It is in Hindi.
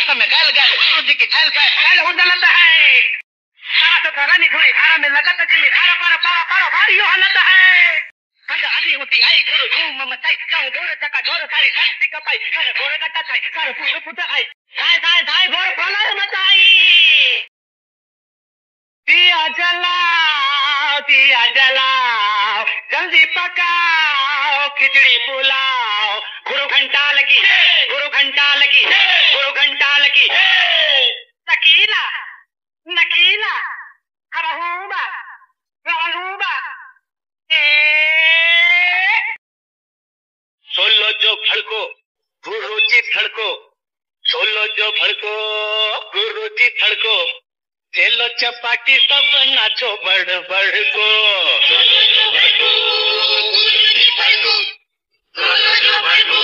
मौसम में गल गल गुरु जी की झल पे गल हो जाता है। सारा तो घरा नहीं थोड़ी सारा में लगा तो जिम्मे सारा पारा पारा पारा भारी हो हालत है। हंगा आली होती आई गुरु धूम मचाई जाऊं जोर चका जोर सारी शक्ति कपाई सारे गोरे गट्टा खाई सारे फूल फूटा आई धाय धाय धाय गोर प्रलय मचाई। दिया जलाओ जल्दी पकाओ खिचड़ी पुलाओ गुरु घंटा लगी गुरु घंटा लगी गुरु घंटा लगी। नकीला नकीला हरहूबा हरहूबा सोलो जो भड़को गुरु जी धड़को सोलो जो भड़को गुरु जी धड़को चलो चपाटी सब नाचो बढ़ बढ़ को। सोलो जो भड़को गुरु जी धड़को सोलो जो भड़को